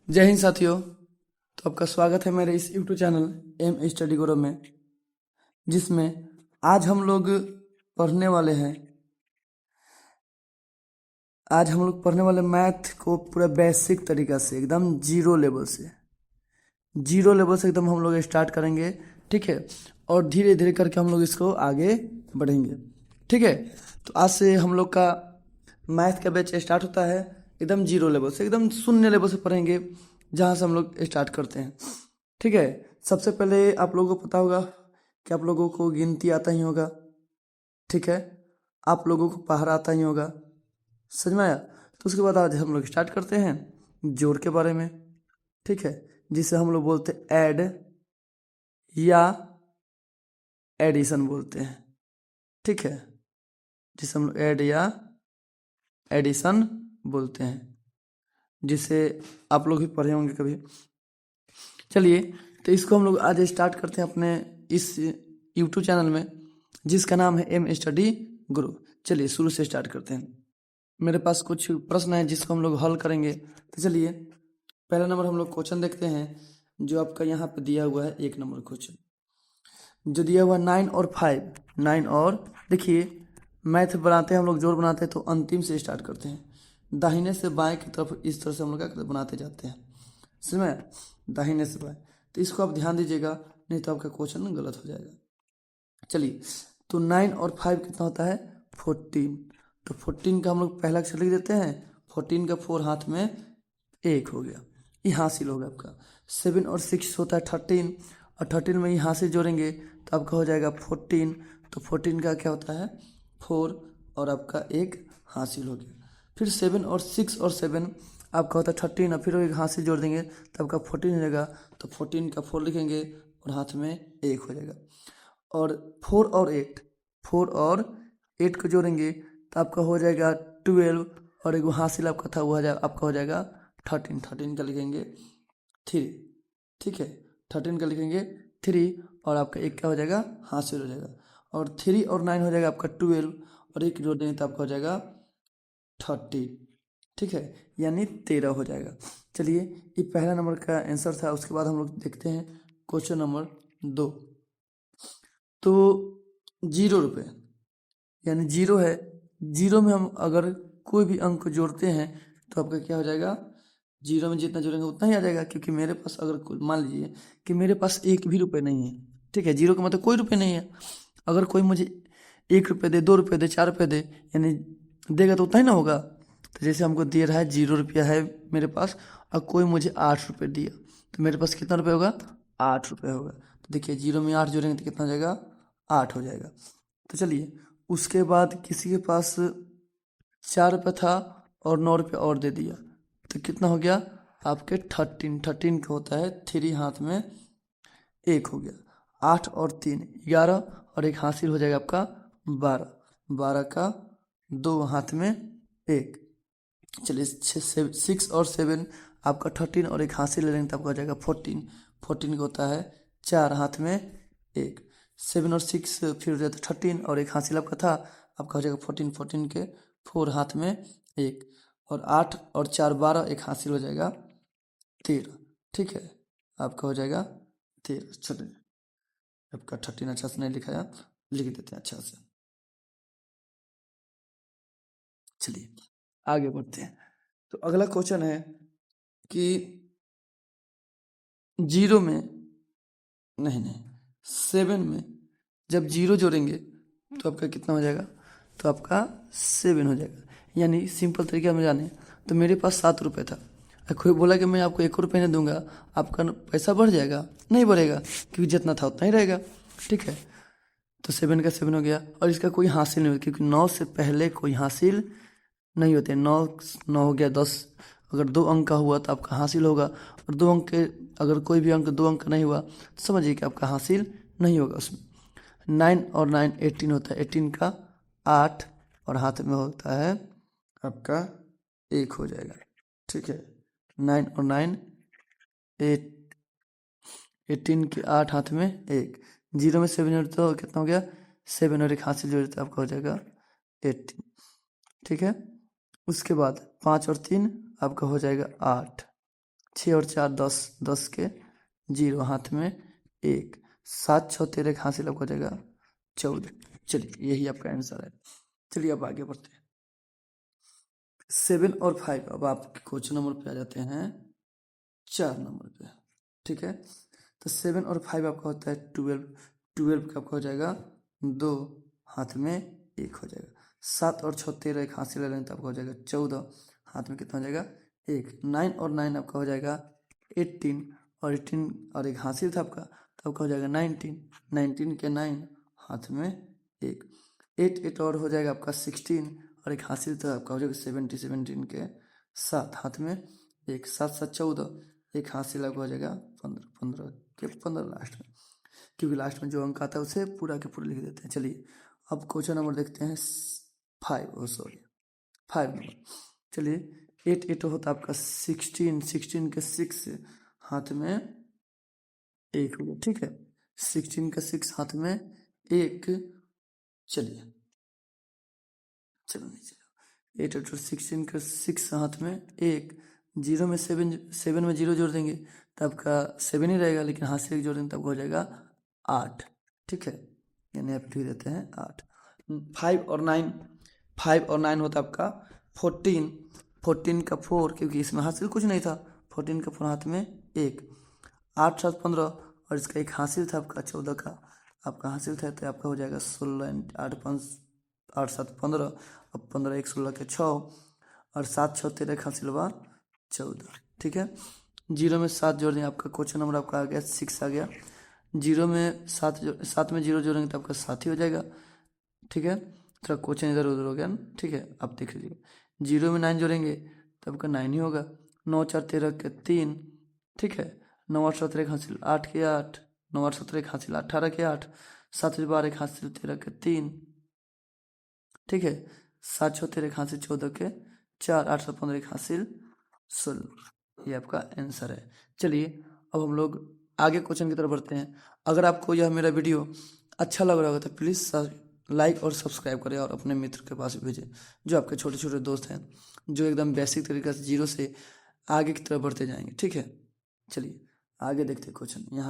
जय हिंद साथियों। तो आपका स्वागत है मेरे इस यूट्यूब चैनल एम स्टडी गुरु में, जिसमें आज हम लोग पढ़ने वाले हैं मैथ को पूरा बेसिक तरीका से, एकदम जीरो लेवल से एकदम हम लोग स्टार्ट करेंगे। ठीक है, और धीरे धीरे करके हम लोग इसको आगे बढ़ेंगे। ठीक है, तो आज से हम लोग का मैथ का बैच स्टार्ट होता है एकदम जीरो लेवल से, एकदम शून्य लेवल से पढ़ेंगे, जहाँ से हम लोग स्टार्ट करते हैं। ठीक है, सबसे पहले आप लोगों को पता होगा कि आप लोगों को गिनती आता ही होगा। ठीक है, आप लोगों को पहाड़ा आता ही होगा, समझ में आया। तो उसके बाद आज हम लोग स्टार्ट करते हैं जोड़ के बारे में। ठीक है, जिसे हम लोग बोलते हैं ऐड या एडिशन बोलते हैं। ठीक है, जिसे हम लोग ऐड या एडिशन बोलते हैं, जिसे आप लोग भी पढ़े होंगे कभी। चलिए, तो इसको हम लोग आज स्टार्ट करते हैं अपने इस यूट्यूब चैनल में, जिसका नाम है एम स्टडी गुरु। चलिए शुरू से स्टार्ट करते हैं। मेरे पास कुछ प्रश्न है जिसको हम लोग हल करेंगे। तो चलिए, पहला नंबर हम लोग क्वेश्चन देखते हैं, जो आपका यहाँ पे दिया हुआ है। एक नंबर क्वेश्चन जो दिया हुआ 9 और 5, 9 और, देखिए मैथ बनाते हैं हम लोग, जोड़ बनाते हैं तो अंतिम से स्टार्ट करते हैं, दाहिने से बाएं की तरफ इस तरह से हम लोग क्या बनाते जाते हैं, समझ में, दाहिने से बाएं। तो इसको आप ध्यान दीजिएगा, नहीं तो आपका क्वेश्चन गलत हो जाएगा। चलिए, तो 9 और 5 कितना होता है 14। तो 14 का हम लोग पहला अक्षर लिख देते हैं, 14 का 4 हाथ में 1 हो गया, ये हासिल हो गया आपका। 7 और 6 होता है 13, और 13 में ये हासिल जोड़ेंगे तो आपका हो जाएगा 14। तो 14 का क्या होता है 4, और आपका 1 हासिल हो गया। फिर 7 और 6 और 7 आपका होता है 13, और फिर एक हासिल जोड़ देंगे तो आपका 14 हो जाएगा। तो 14 का 4 लिखेंगे और हाथ में 1 हो जाएगा। और 4 और 8 को जोड़ेंगे तो आपका हो जाएगा 12, और एक हासिल आपका था वो आपका हो जाएगा 13। 13 का लिखेंगे 3। ठीक है, 13 का लिखेंगे 3, और आपका एक क्या हो जाएगा हासिल हो जाएगा। और 3 और 9 हो जाएगा आपका 12, और एक जोड़ देंगे तो आपका हो जाएगा 30। ठीक है, यानी 13 हो जाएगा। चलिए, ये पहला नंबर का आंसर था। उसके बाद हम लोग देखते हैं क्वेश्चन नंबर 2। तो 0 रुपये, यानी 0 है, 0 में हम अगर कोई भी अंक जोड़ते हैं तो आपका क्या हो जाएगा, 0 में जितना जोड़ेंगे उतना ही आ जाएगा। क्योंकि मेरे पास अगर मान लीजिए कि मेरे पास 1 भी रुपये नहीं है, ठीक है, 0 का मतलब कोई रुपये नहीं है। अगर कोई मुझे 1 रुपये दे, 2 रुपये दे, 4 रुपये दे, यानी देगा तो उतना ही ना होगा। तो जैसे हमको दे रहा है 0 रुपया है मेरे पास, और कोई मुझे 8 रुपये दिया, तो मेरे पास कितना रुपये होगा 8 रुपये होगा। तो देखिए 0 में 8 जोड़ेंगे तो कितना हो जाएगा 8 हो जाएगा। तो चलिए, उसके बाद किसी के पास 4 रुपये था और 9 रुपये और दे दिया, तो कितना हो गया आपके 13। 13 का होता है 3 हाथ में 1 हो गया। 8 और 3 11, और एक हासिल हो जाएगा आपका 12। 12 का 2 हाथ में 1। चलिए, 6 और 7 आपका 13, और एक हासिल ले लेंगे तो आपका हो जाएगा 14। 14 का होता है 4 हाथ में 1। 7 और 6 फिर हो जाता है 13, और एक हासिल आपका था, आपका हो जाएगा 14। 14 के 4 हाथ में 1, और 8 और 4 12, एक हासिल हो जाएगा 13। ठीक है, आपका हो जाएगा 13। चलिए, आपका 13 अच्छा से नहीं लिखाया, लिख देते हैं अच्छा से। चलिए आगे बढ़ते हैं। तो अगला क्वेश्चन है कि 0 में नहीं 7 में जब 0 जोड़ेंगे तो आपका कितना हो जाएगा, तो आपका 7 हो जाएगा। यानी सिंपल तरीके में जाने, तो मेरे पास 7 रुपये था, कोई बोला कि मैं आपको 1 रुपये नहीं दूंगा, आपका पैसा बढ़ जाएगा, नहीं बढ़ेगा, क्योंकि जितना था उतना ही रहेगा। ठीक है, तो 7 का 7 हो गया, और इसका कोई हासिल नहीं होता, क्योंकि 9 से पहले कोई हासिल नहीं होते। 9 9 हो गया 10, अगर 2 अंक का हुआ तो आपका हासिल होगा, और 2 अंक के अगर कोई भी अंक 2 अंक का नहीं हुआ तो समझिए कि आपका हासिल नहीं होगा उसमें। 9 और 9 18 होता है, 18 का 8, और हाथ में होता है आपका 1 हो जाएगा। ठीक है, 9 और 9 18 के 8 हाथ में 1। 0 में 7 जोड़ते तो कितना हो गया 7, और एक हासिल जोड़ते आपका हो जाएगा 18। ठीक है, उसके बाद 5 और 3 आपका हो जाएगा 8। 6 और 4 10, 10 के 0, हाथ में 1, 7 6 13 हासिल आपका हो जाएगा 14। चलिए यही आपका आंसर है। चलिए अब आगे बढ़ते हैं। 7 और 5, अब आप क्वेश्चन नंबर पे आ जाते हैं 4 नंबर पे। ठीक है, तो 7 और 5 आपका होता है 12, 12 का आपका हो जाएगा 2, हाथ में 1 हो जाएगा। 7 और 6 13 एक हाथ से ले लेंगे तो आपका हो जाएगा 14, हाथ में कितना हो जाएगा 1। 9 और 9 आपका हो जाएगा 18, और 18 और एक हासिल था आपका तो आपका हो जाएगा 19, 19 के 9, हाथ में 1। 8 8 और हो जाएगा आपका 16, और एक हासिल था आपका हो जाएगा 70, 17 के 7, हाथ में 1। 7 7 14, एक हासिल आपका हो जाएगा 15, 15 के 15 लास्ट में, क्योंकि लास्ट में जो अंक आता है उसे पूरा के पूरा लिख देते हैं। चलिए अब क्वेश्चन नंबर देखते हैं 5 नंबर। चलिए 8 8 होता है आपका 16, 16 के 6, हाथ में 1 हो गया। ठीक है, 16 का 6 हाथ में 1। चलिए चलो नीचे 8 8 16 का 6 हाथ में 1, 0 में 7, 7 में 0 जोड़ देंगे तब का 7 ही रहेगा, लेकिन हाथ से 1 जोड़ देंगे तब हो जाएगा 8। ठीक है, यानी आप लिख देते हैं 8। 5 और 9, 5 और 9 होता है आपका 14, 14 का 4, क्योंकि इसमें हासिल कुछ नहीं था, 14 का 4 हाथ में 1। 8 7 15, और इसका एक हासिल था आपका 14 का, आपका हासिल था तो आपका हो जाएगा 16, 8 5 8 7 15, अब 15 1 16 के 6, और 7 6 13 हासिल हुआ 14। ठीक है, 0 में 7 जोड़ देंगे, आपका क्वेश्चन नंबर आपका आ गया 6 आ गया। 0 में 7 में 0 जोड़ेंगे तो आपका 7 ही हो जाएगा। ठीक है, थोड़ा क्वेश्चन इधर उधर हो गया ना। ठीक है, आप देख लीजिए 0 में 9 जोड़ेंगे तो आपका 9 ही होगा। 9 4 13 के 3। ठीक है, 9 8 17 हासिल 8 के 8, 9 8 17 हासिल 18 के 8, 7 12 हासिल 13 के 3। ठीक है, 7 6 13 हासिल 14 के 4, 8 7 15 हासिल 16। ये आपका आंसर है। चलिए अब हम लोग आगे क्वेश्चन की तरफ बढ़ते हैं। अगर आपको यह मेरा वीडियो अच्छा लग रहा होगा तो प्लीज़ लाइक और सब्सक्राइब करें और अपने मित्र के पास भेजें, जो आपके छोटे छोटे दोस्त हैं, जो एकदम बेसिक तरीके से 0 से आगे की तरफ बढ़ते जाएंगे। ठीक है, चलिए आगे देखते हैं क्वेश्चन। यहाँ